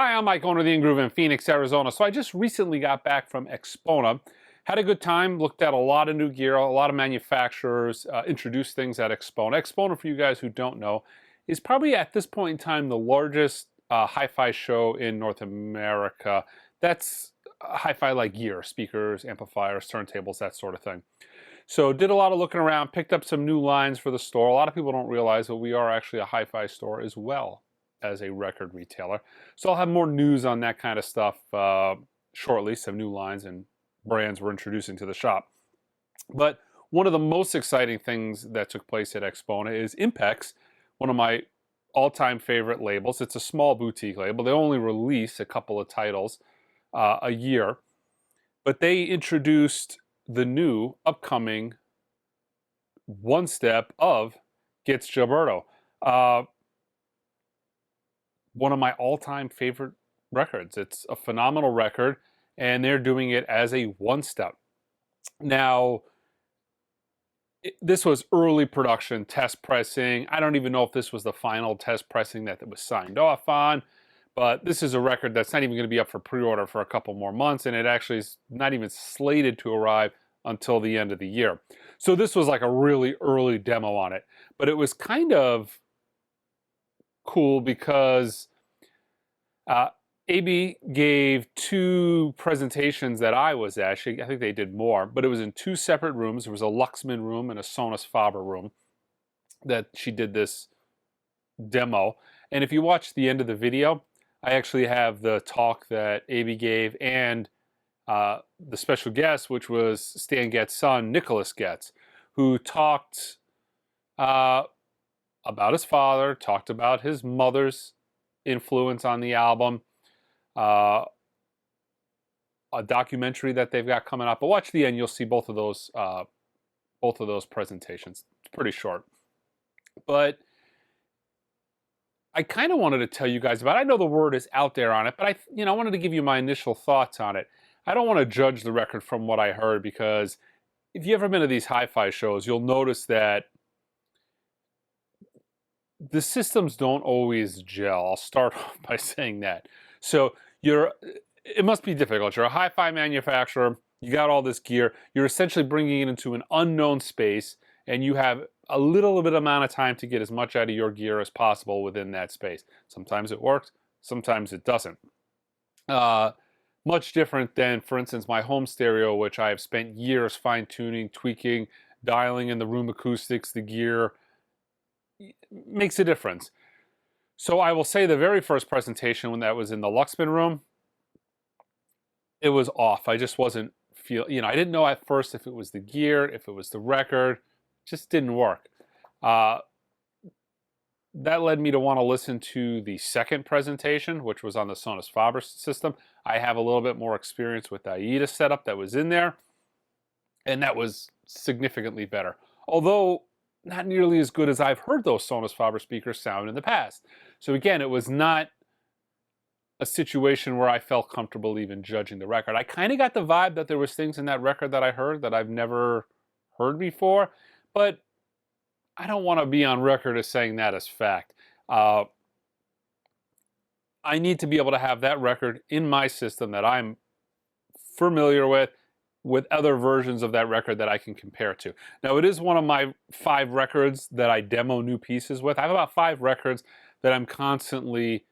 Hi, I'm Mike, owner of the In-Groove in Phoenix, Arizona. So I just recently got back from Expona. Had a good time, looked at a lot of new gear, a lot of manufacturers, introduced things at Expona. Expona, for you guys who don't know, is probably at this point in time the largest hi-fi show in North America. That's hi-fi like gear, speakers, amplifiers, turntables, that sort of thing. So did a lot of looking around, picked up some new lines for the store. A lot of people don't realize that we are actually a hi-fi store as well as a record retailer. So I'll have more news on that kind of stuff shortly, some new lines and brands we're introducing to the shop. But one of the most exciting things that took place at Expona is Impex, one of my all-time favorite labels. It's a small boutique label. They only release a couple of titles a year, but they introduced the new upcoming one step of Joao Gilberto. One of my all-time favorite records. It's a phenomenal record, and they're doing it as a one-step. Now, this was early production, test pressing. I don't even know if this was the final test pressing that it was signed off on, but this is a record that's not even going to be up for pre-order for a couple more months, and it actually is not even slated to arrive until the end of the year. So this was like a really early demo on it, but it was kind of cool because AB gave two presentations that I was at. I think they did more, but it was in two separate rooms. There was a Luxman room and a Sonus Faber room that she did this demo. And if you watch the end of the video, I actually have the talk that AB gave and the special guest, which was Stan Getz' son, Nicholas Getz, who talked about his father, talked about his mother's influence on the album, a documentary that they've got coming up. But watch the end; you'll see both of those presentations. It's pretty short, but I kind of wanted to tell you guys about it. I know the word is out there on it, but I wanted to give you my initial thoughts on it. I don't want to judge the record from what I heard, because if you've ever been to these hi-fi shows, you'll notice that the systems don't always gel. I'll start off by saying that. So it must be difficult. You're a hi-fi manufacturer. You got all this gear. You're essentially bringing it into an unknown space, and you have a little bit amount of time to get as much out of your gear as possible within that space. Sometimes it works. Sometimes it doesn't. Much different than, for instance, my home stereo, which I have spent years fine-tuning, tweaking, dialing in the room acoustics, the gear. Makes a difference. So I will say the very first presentation, when that was in the Luxman room, it was off. I just wasn't I didn't know at first if it was the gear, if it was the record. It just didn't work. That led me to want to listen to the second presentation, which was on the Sonus Faber system. I have a little bit more experience with the AIDA setup that was in there, and that was significantly better. Although not nearly as good as I've heard those Sonus Faber speakers sound in the past. So again, it was not a situation where I felt comfortable even judging the record. I kind of got the vibe that there was things in that record that I heard that I've never heard before, but I don't want to be on record as saying that as fact. I need to be able to have that record in my system that I'm familiar with other versions of that record that I can compare to. Now, it is one of my 5 records that I demo new pieces with. I have about 5 records that I'm constantly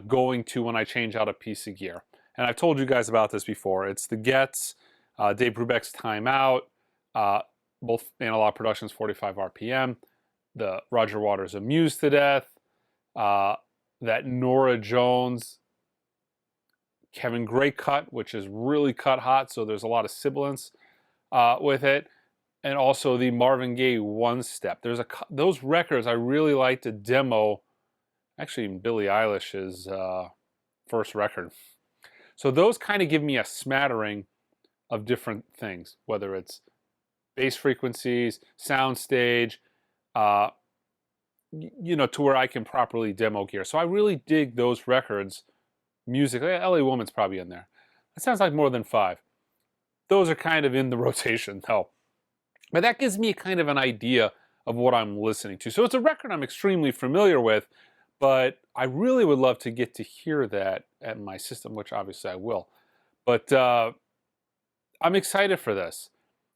going to when I change out a piece of gear. And I've told you guys about this before. It's the Getz, Dave Brubeck's Time Out, both Analog Productions 45 RPM, the Roger Waters Amused to Death, that Norah Jones Kevin Gray cut, which is really cut hot, so there's a lot of sibilance with it, and also the Marvin Gaye One Step. Those records I really like to demo, actually in Billie Eilish's first record. So those kind of give me a smattering of different things, whether it's bass frequencies, soundstage, to where I can properly demo gear. So I really dig those records. Music, LA Woman's probably in there. That sounds like more than 5. Those are kind of in the rotation though. But that gives me kind of an idea of what I'm listening to. So it's a record I'm extremely familiar with, but I really would love to get to hear that at my system, which obviously I will. But I'm excited for this.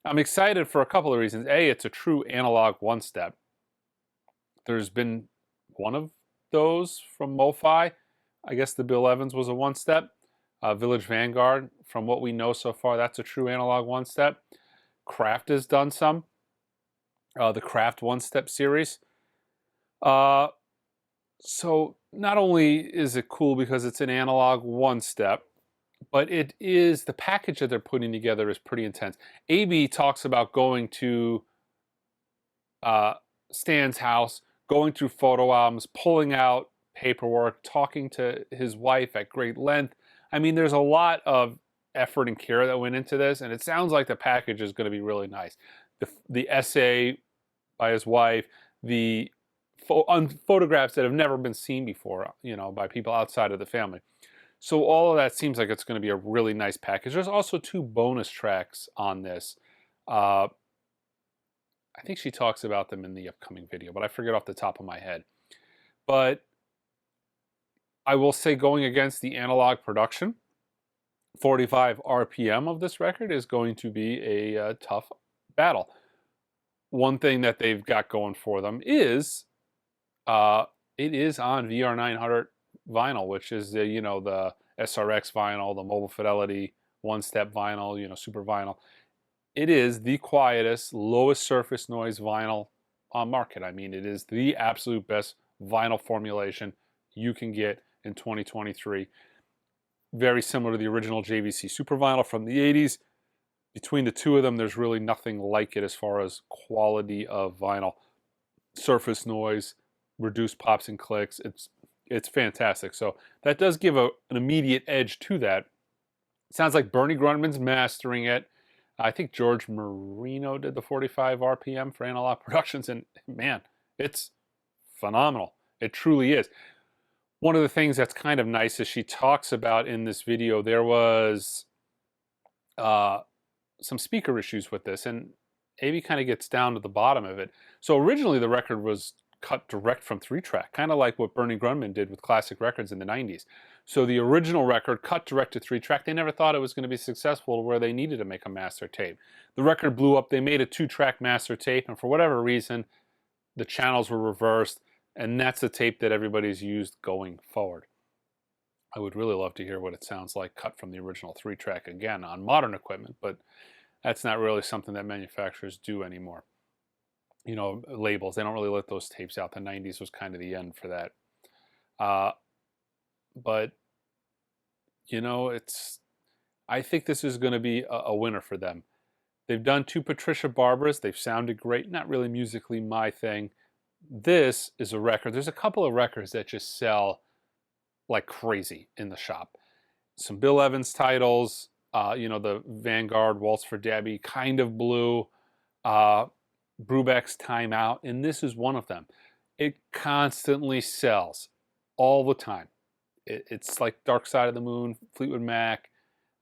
I'm excited for a couple of reasons. A, it's a true analog one-step. There's been one of those from MoFi. I guess the Bill Evans was a one-step. Village Vanguard, from what we know so far, that's a true analog one-step. Kraft has done some. The Kraft one-step series. So not only is it cool because it's an analog one-step, but it is, the package that they're putting together is pretty intense. AB talks about going to Stan's house, going through photo albums, pulling out paperwork, talking to his wife at great length. I mean, there's a lot of effort and care that went into this, and it sounds like the package is going to be really nice. The essay by his wife, the photographs that have never been seen before, by people outside of the family. So all of that seems like it's going to be a really nice package. There's also 2 bonus tracks on this. I think she talks about them in the upcoming video, but I forget off the top of my head. But I will say, going against the analog production, 45 RPM of this record is going to be a tough battle. One thing that they've got going for them is it is on VR900 vinyl, which is the SRX vinyl, the Mobile Fidelity one-step vinyl, super vinyl. It is the quietest, lowest surface noise vinyl on market. I mean, it is the absolute best vinyl formulation you can get in 2023. Very similar to the original JVC Super Vinyl from the 80s. Between the two of them, there's really nothing like it as far as quality of vinyl. Surface noise, reduced pops and clicks. It's fantastic. So that does give an immediate edge to that. It sounds like Bernie Grundman's mastering it. I think George Marino did the 45 RPM for Analog Productions, and man, it's phenomenal. It truly is. One of the things that's kind of nice is she talks about in this video, there was some speaker issues with this, and AB kind of gets down to the bottom of it. So originally the record was cut direct from 3-track, kind of like what Bernie Grundman did with classic records in the 90s. So the original record cut direct to 3-track. They never thought it was going to be successful where they needed to make a master tape. The record blew up. They made a 2-track master tape, and for whatever reason, the channels were reversed, and that's the tape that everybody's used going forward. I would really love to hear what it sounds like cut from the original 3-track again on modern equipment, but that's not really something that manufacturers do anymore. Labels, they don't really let those tapes out. The 90s was kind of the end for that. But, I think this is going to be a winner for them. They've done 2 Patricia Barbaras. They've sounded great. Not really musically my thing. This is a record. There's a couple of records that just sell like crazy in the shop. Some Bill Evans titles, the Vanguard, Waltz for Debbie, Kind of Blue, Brubeck's Time Out, and this is one of them. It constantly sells all the time. It's like Dark Side of the Moon, Fleetwood Mac,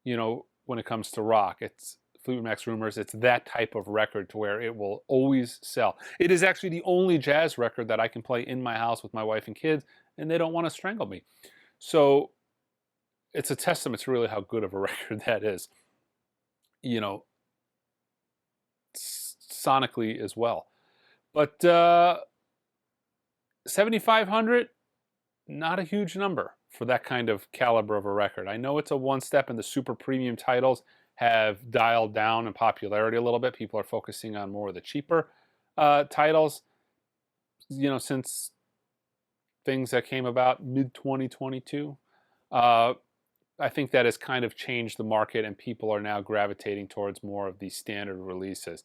when it comes to rock. It's Fleetwood Mac's Rumors. It's that type of record to where it will always sell. It is actually the only jazz record that I can play in my house with my wife and kids, and they don't want to strangle me. So it's a testament to really how good of a record that is. Sonically as well. But 7,500, not a huge number for that kind of caliber of a record. I know it's a one-step, and the super premium titles have dialed down in popularity a little bit. People are focusing on more of the cheaper titles, since things that came about mid-2022. I think that has kind of changed the market, and people are now gravitating towards more of these standard releases.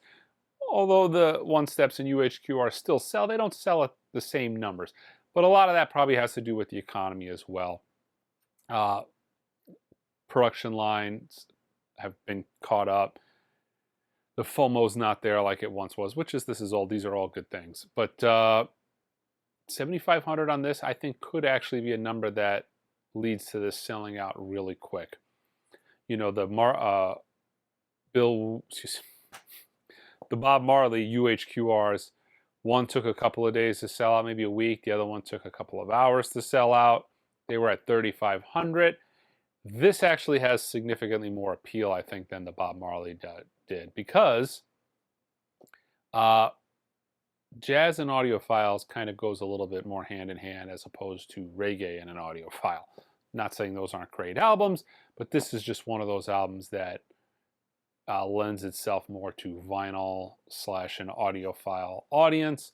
Although the one-steps and UHQR still sell, they don't sell at the same numbers. But a lot of that probably has to do with the economy as well. Production lines have been caught up. The FOMO's not there like it once was, these are all good things. But 7,500 on this, I think, could actually be a number that leads to this selling out really quick. The Bob Marley UHQRs One took a couple of days to sell out, maybe a week. The other one took a couple of hours to sell out. They were at 3,500. This actually has significantly more appeal, I think, than the Bob Marley did, because jazz and audiophiles kind of goes a little bit more hand in hand as opposed to reggae and an audiophile. Not saying those aren't great albums, but this is just one of those albums that lends itself more to vinyl / an audiophile audience.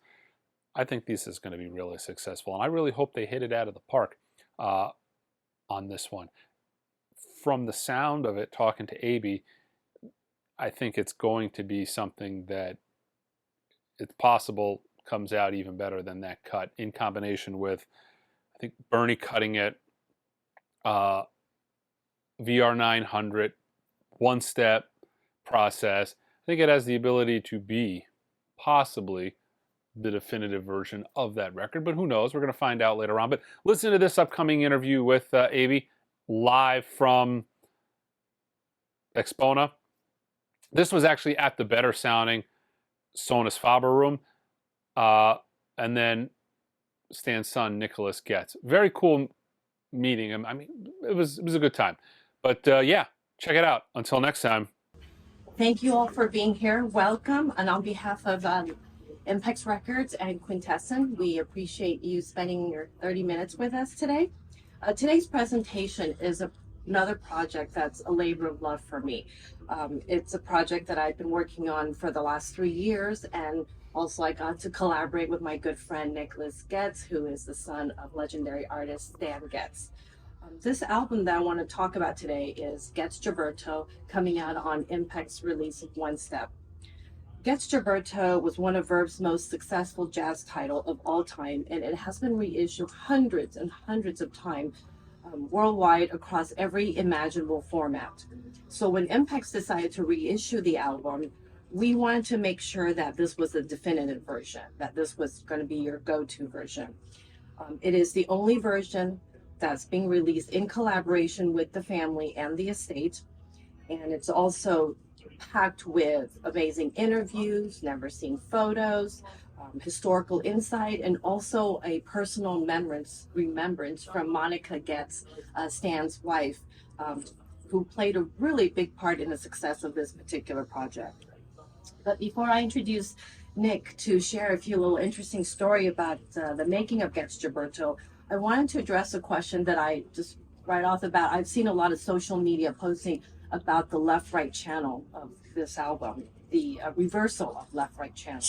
I think this is going to be really successful, and I really hope they hit it out of the park on this one. From the sound of it, talking to AB, I think it's going to be something that it's possible comes out even better than that cut, in combination with, I think, Bernie cutting it, VR900, one-step process. I think it has the ability to be possibly the definitive version of that record, but who knows? We're going to find out later on. But listen to this upcoming interview with AB live from Expona. This was actually at the better sounding Sonus Faber room, and then Stan's son Nicholas Getz. Very cool meeting him. I mean, it was a good time. But yeah, check it out. Until next time. Thank you all for being here. Welcome, and on behalf of Impex Records and Quintessence, we appreciate you spending your 30 minutes with us today. Today's presentation is another project that's a labor of love for me. It's a project that I've been working on for the last 3 years, and also I got to collaborate with my good friend Nicholas Getz, who is the son of legendary artist Stan Getz. This album that I want to talk about today is Getz Gilberto, coming out on Impex release of One Step. Getz Gilberto was one of Verb's most successful jazz title of all time, and it has been reissued hundreds and hundreds of times worldwide across every imaginable format. So when Impex decided to reissue the album, we wanted to make sure that this was a definitive version, that this was going to be your go-to version. It is the only version that's being released in collaboration with the family and the estate, and it's also packed with amazing interviews, never seen photos, historical insight, and also a personal remembrance from Monica Getz, Stan's wife, who played a really big part in the success of this particular project. But before I introduce Nick to share a few little interesting story about the making of Getz Gilberto, I wanted to address a question that I just right off the bat, I've seen a lot of social media posting about the left-right channel of this album, the reversal of left-right channel.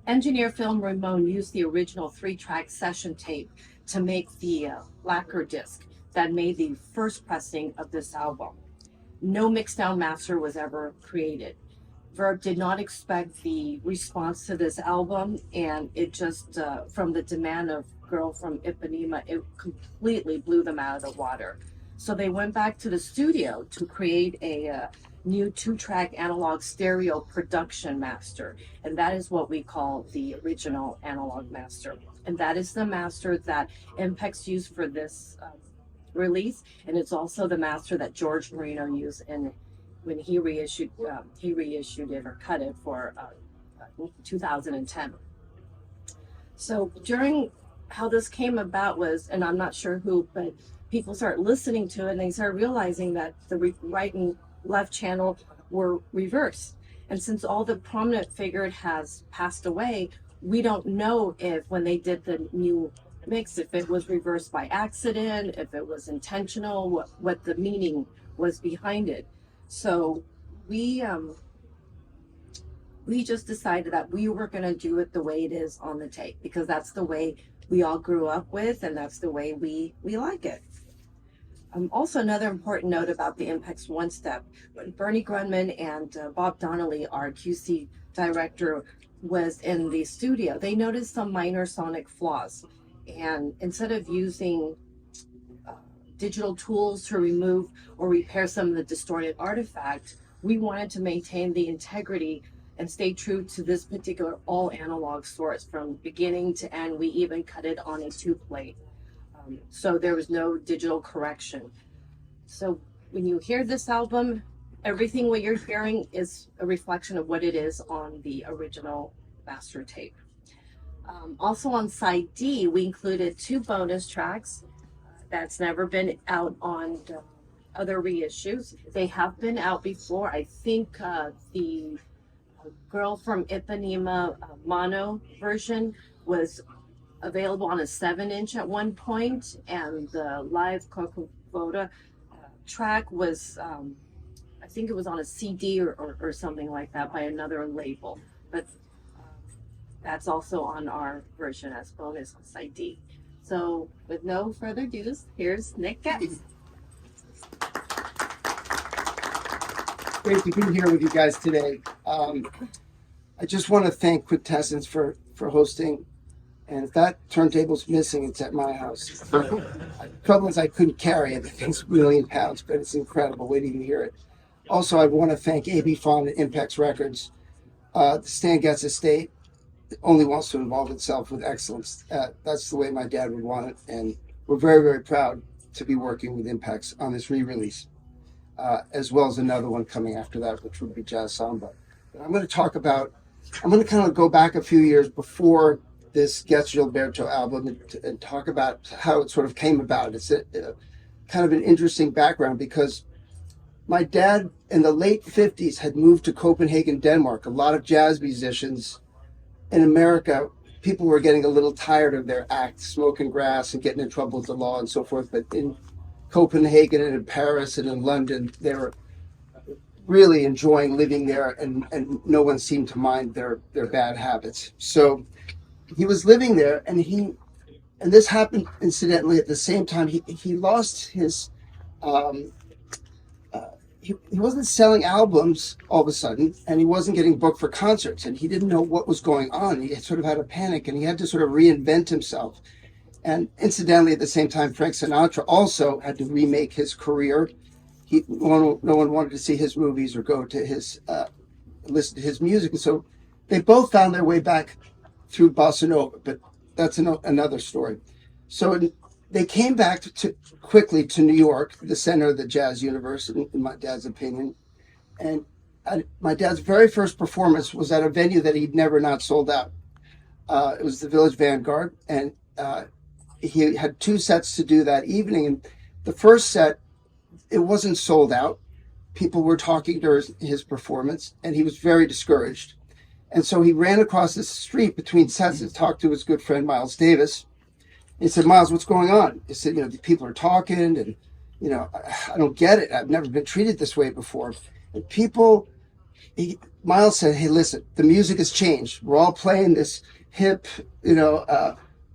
Engineer Phil Ramone used the original 3-track session tape to make the lacquer disc that made the first pressing of this album. No mixdown master was ever created. Verb did not expect the response to this album, and it just, from the demand of Girl from Ipanema, it completely blew them out of the water. So they went back to the studio to create a new 2-track analog stereo production master, and that is what we call the original analog master. And that is the master that Impex used for this release, and it's also the master that George Marino used when he reissued it or cut it for 2010. So during how this came about was, and I'm not sure who, but people started listening to it and they started realizing that the right and left channel were reversed. And since all the prominent figure has passed away, we don't know if when they did the new mix, if it was reversed by accident, if it was intentional, what the meaning was behind it. So we just decided that we were going to do it the way it is on the tape, because that's the way we all grew up with, and that's the way we like it. Also, another important note about the Impex One Step, when Bernie Grunman and Bob Donnelly, our QC director, was in the studio, they noticed some minor sonic flaws. And instead of using digital tools to remove or repair some of the distorted artifact, we wanted to maintain the integrity and stay true to this particular all analog source from beginning to end. We even cut it on a 2-plate. So there was no digital correction. So when you hear this album, everything what you're hearing is a reflection of what it is on the original master tape. Also on side D, we included 2 bonus tracks that's never been out on other reissues. They have been out before. I think the Girl from Ipanema mono version was available on a 7-inch at one point, and the live Corcovado track was, I think it was on a CD or something like that by another label. But that's also on our version as bonus on side D. So with no further ado, here's Nick Getz. Great to be here with you guys today. I just want to thank Quintessence for hosting. And if that turntable's missing, it's at my house. The trouble is I couldn't carry it. The thing's a million pounds, but it's incredible. Wait till you hear it. Also, I want to thank A.B. Fawn and Impex Records. The Stan Getz estate only wants to involve itself with excellence. That's the way my dad would want it. And we're very, very proud to be working with Impex on this re-release, as well as another one coming after that, which would be Jazz Samba. But I'm going to kind of go back a few years before this Joao Gilberto album and talk about how it sort of came about. It's kind of an interesting background because my dad in the late 50s had moved to Copenhagen, Denmark. A lot of jazz musicians in America, people were getting a little tired of their act, smoking grass and getting in trouble with the law and so forth. But in Copenhagen and in Paris and in London, they were really enjoying living there, and no one seemed to mind their bad habits. So he was living there, and this happened incidentally at the same time. He lost his he wasn't selling albums all of a sudden, and he wasn't getting booked for concerts, and he didn't know what was going on. He sort of had a panic, and he had to sort of reinvent himself. And incidentally, at the same time, Frank Sinatra also had to remake his career. No one wanted to see his movies or go to his listen to his music, and so they both found their way back through bossa nova. But that's another story. So they came back quickly to New York, the center of the jazz universe, in my dad's opinion. And my dad's very first performance was at a venue that he'd never not sold out. It was the Village Vanguard, and he had 2 sets to do that evening. And the first set, it wasn't sold out. People were talking during his performance, and he was very discouraged. And so he ran across the street between sets to talk to his good friend, Miles Davis. He said, "Miles, what's going on?" He said, "The people are talking, and, I don't get it. I've never been treated this way before." And Miles said, "Hey, listen, the music has changed. We're all playing this hip,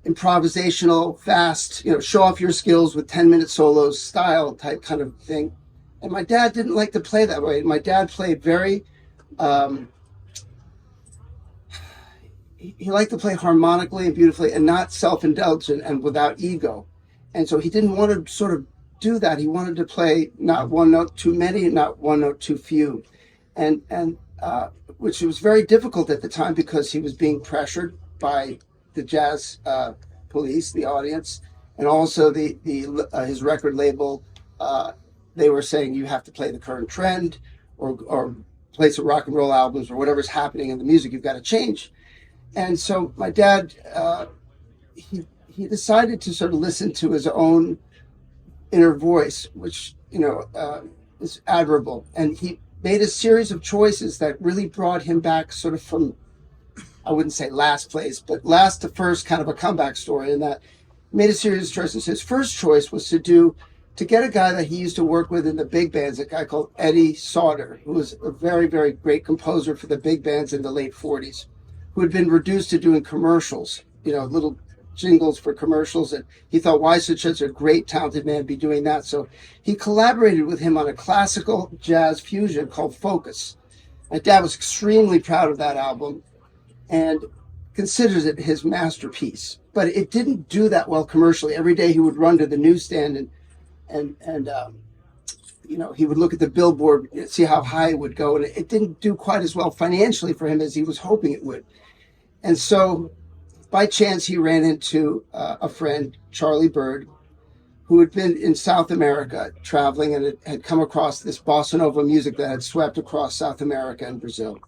improvisational, fast, show off your skills with 10-minute solos style type kind of thing." And my dad didn't like to play that way. My dad played very, he liked to play harmonically and beautifully and not self-indulgent and without ego. And so he didn't want to sort of do that. He wanted to play not one note too many and not one note too few. And which was very difficult at the time because he was being pressured by the jazz police, the audience, and also his record label. They were saying you have to play the current trend or play some rock and roll albums or whatever's happening in the music. You've got to change. And so my dad, he decided to sort of listen to his own inner voice, which is admirable. And he made a series of choices that really brought him back sort of from, I wouldn't say last place, but last to first, kind of a comeback story. And that made a series of choices. His first choice was to get a guy that he used to work with in the big bands, a guy called Eddie Sauter, who was a very, very great composer for the big bands in the late 40s, who had been reduced to doing commercials, little jingles for commercials. And he thought, why should such a great, talented man be doing that? So he collaborated with him on a classical jazz fusion called Focus. My dad was extremely proud of that album and considers it his masterpiece. But it didn't do that well commercially. Every day he would run to the newsstand and he would look at the billboard, see how high it would go. And it didn't do quite as well financially for him as he was hoping it would. And so by chance, he ran into a friend, Charlie Bird, who had been in South America traveling and had come across this bossa nova music that had swept across South America and Brazil.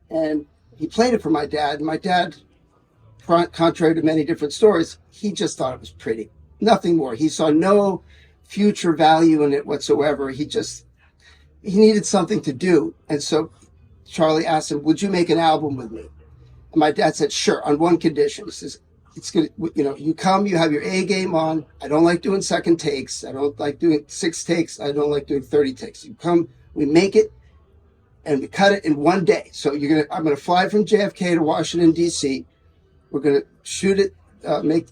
And he played it for my dad. And my dad contrary to many different stories, he just thought it was pretty. Nothing more. He saw no future value in it whatsoever. He needed something to do. And so Charlie asked him, would you make an album with me? And my dad said, sure, on one condition. He says, it's good, you come, you have your A game on. I don't like doing second takes. I don't like doing 6 takes. I don't like doing 30 takes. You come, we make it, and we cut it in one day. So I'm gonna fly from JFK to Washington, D.C. We're gonna shoot it,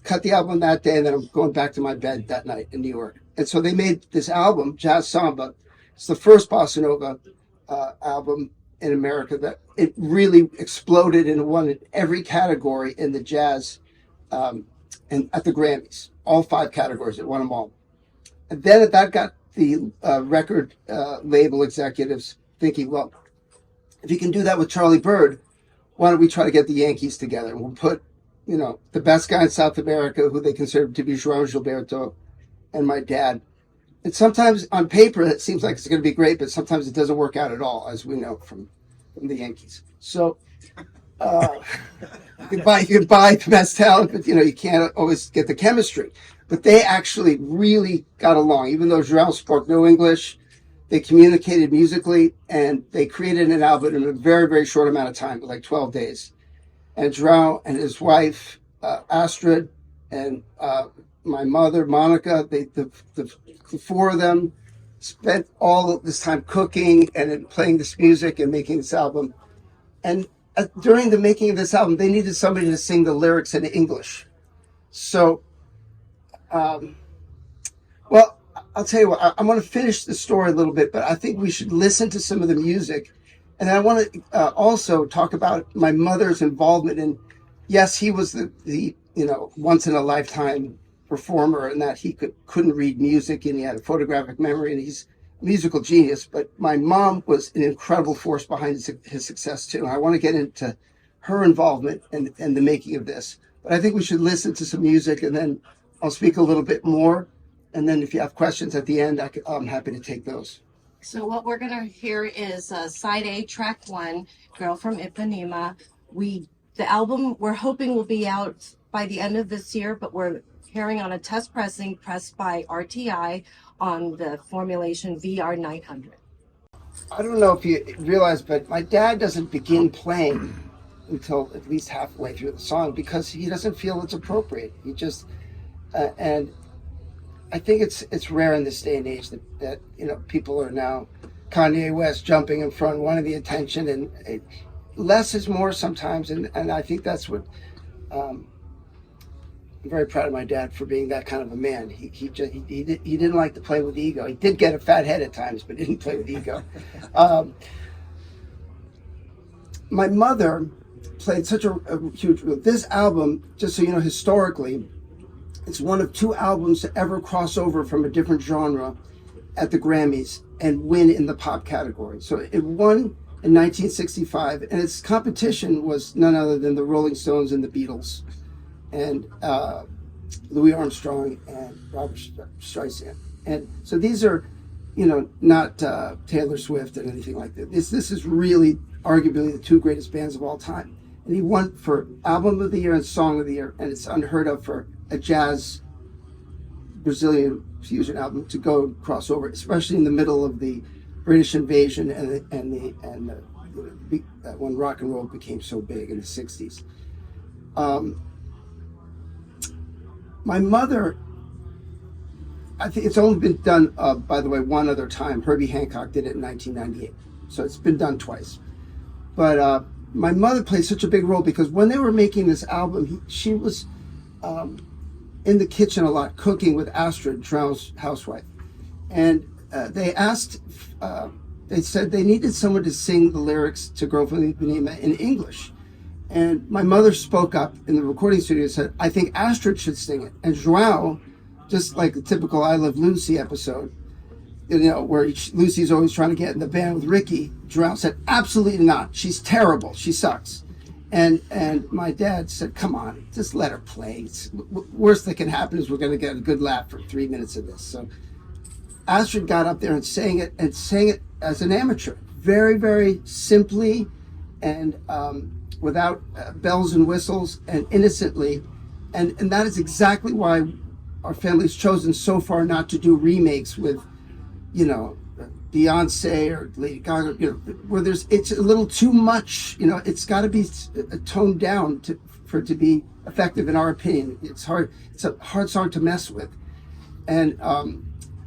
cut the album that day, and then I'm going back to my bed that night in New York. And so they made this album, Jazz Samba. It's the first bossa nova album in America that it really exploded and won in every category in the jazz and at the Grammys. All 5 categories, it won them all. And then that got the record label executives thinking, well, if you can do that with Charlie Bird, why don't we try to get the Yankees together? And we'll put, the best guy in South America, who they consider to be Joao Gilberto, and my dad. And sometimes on paper it seems like it's going to be great, but sometimes it doesn't work out at all, as we know from the Yankees. So you can buy the best talent, but you can't always get the chemistry. But they actually really got along, even though Joao spoke no English. They communicated musically, and they created an album in a very, very short amount of time, like 12 days. And Joao and his wife, Astrid, and my mother, Monica, the 4 of them spent all of this time cooking and playing this music and making this album. And during the making of this album, they needed somebody to sing the lyrics in English. So, well, I'll tell you what, I'm going to finish the story a little bit, but I think we should listen to some of the music. And I want to also talk about my mother's involvement in, yes, he was the once in a lifetime performer, and that he couldn't read music, and he had a photographic memory, and he's a musical genius. But my mom was an incredible force behind his success too. And I want to get into her involvement in the making of this. But I think we should listen to some music, and then I'll speak a little bit more. And then if you have questions at the end, I'm happy to take those. So what we're gonna hear is side A, track 1, Girl from Ipanema. The album we're hoping will be out by the end of this year, but we're hearing on a test pressing pressed by RTI on the formulation VR900. I don't know if you realize, but my dad doesn't begin playing until at least halfway through the song because he doesn't feel it's appropriate. He just and I think it's rare in this day and age that people are now Kanye West jumping in front, wanting the attention, and less is more sometimes. And I think that's what I'm very proud of my dad for being that kind of a man. He didn't like to play with ego. He did get a fat head at times, but didn't play with ego. My mother played such a huge role. This album, just so you know, historically, it's one of 2 albums to ever cross over from a different genre at the Grammys and win in the pop category. So it won in 1965, and its competition was none other than the Rolling Stones and the Beatles, and Louis Armstrong and Robert Streisand. And so these are, not Taylor Swift and anything like that. This is really arguably the 2 greatest bands of all time. And he won for Album of the Year and Song of the Year, and it's unheard of for a jazz Brazilian fusion album to go crossover, especially in the middle of the British invasion and when rock and roll became so big in the 60s. My mother, I think it's only been done, by the way, one other time. Herbie Hancock did it in 1998. So it's been done twice. But my mother played such a big role because when they were making this album, she was in the kitchen a lot, cooking with Astrid, Joao's housewife. And they said they needed someone to sing the lyrics to Girl from Ipanema in English. And my mother spoke up in the recording studio and said, I think Astrid should sing it. And Joao, just like the typical I Love Lucy episode, where Lucy's always trying to get in the band with Ricky, Joao said, absolutely not. She's terrible. She sucks. And my dad said, come on, just let her play. Worst that can happen is we're going to get a good laugh for 3 minutes of this. So Astrid got up there and sang it as an amateur, very, very simply. And without bells and whistles and innocently. And that is exactly why our family's chosen so far not to do remakes with, Beyonce or Lady Gaga, where it's a little too much. It's got to be toned down for it to be effective, in our opinion. It's hard. It's a hard song to mess with, and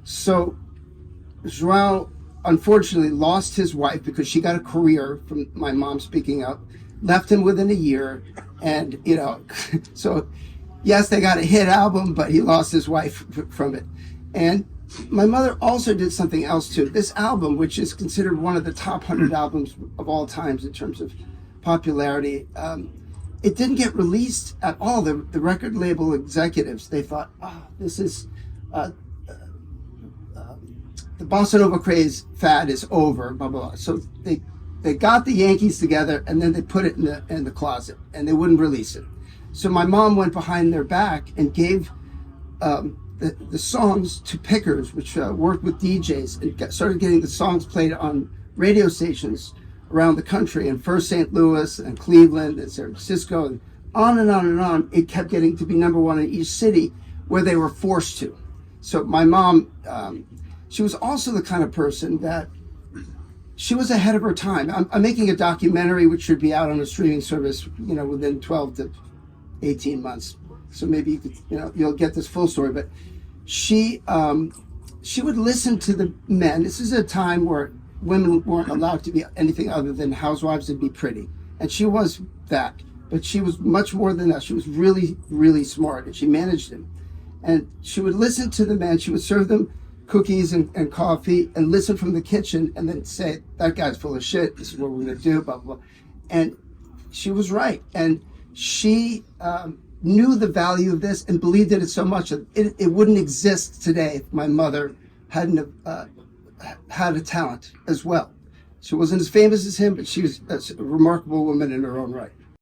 so Joao unfortunately lost his wife because she got a career from my mom speaking up, left him within a year, and so yes, they got a hit album, but he lost his wife from it. And my mother also did something else too. This album, which is considered one of the top 100 albums of all times in terms of popularity, it didn't get released at all. The record label executives, they thought, this is the bossa nova craze fad is over, blah blah blah. So they got the Yankees together, and then they put it in the closet, and they wouldn't release it. So my mom went behind their back and gave the songs to pickers, which worked with DJs, and started getting the songs played on radio stations around the country, and first St. Louis and Cleveland and San Francisco, and on and on and on. It kept getting to be number one in each city where they were forced to. So my mom, she was also the kind of person that she was ahead of her time. I'm making a documentary which should be out on a streaming service, within 12 to 18 months. So maybe you could, you'll get this full story. But she would listen to the men. This is a time where women weren't allowed to be anything other than housewives and be pretty. And she was that. But she was much more than that. She was really, really smart, and she managed him. And she would listen to the men. She would serve them cookies and coffee and listen from the kitchen, and then say, that guy's full of shit. This is what we're going to do, blah, blah, blah. And she was right. And she knew the value of this and believed in it so much that it wouldn't exist today if my mother hadn't had a talent as well. She wasn't as famous as him, but she was a remarkable woman in her own right.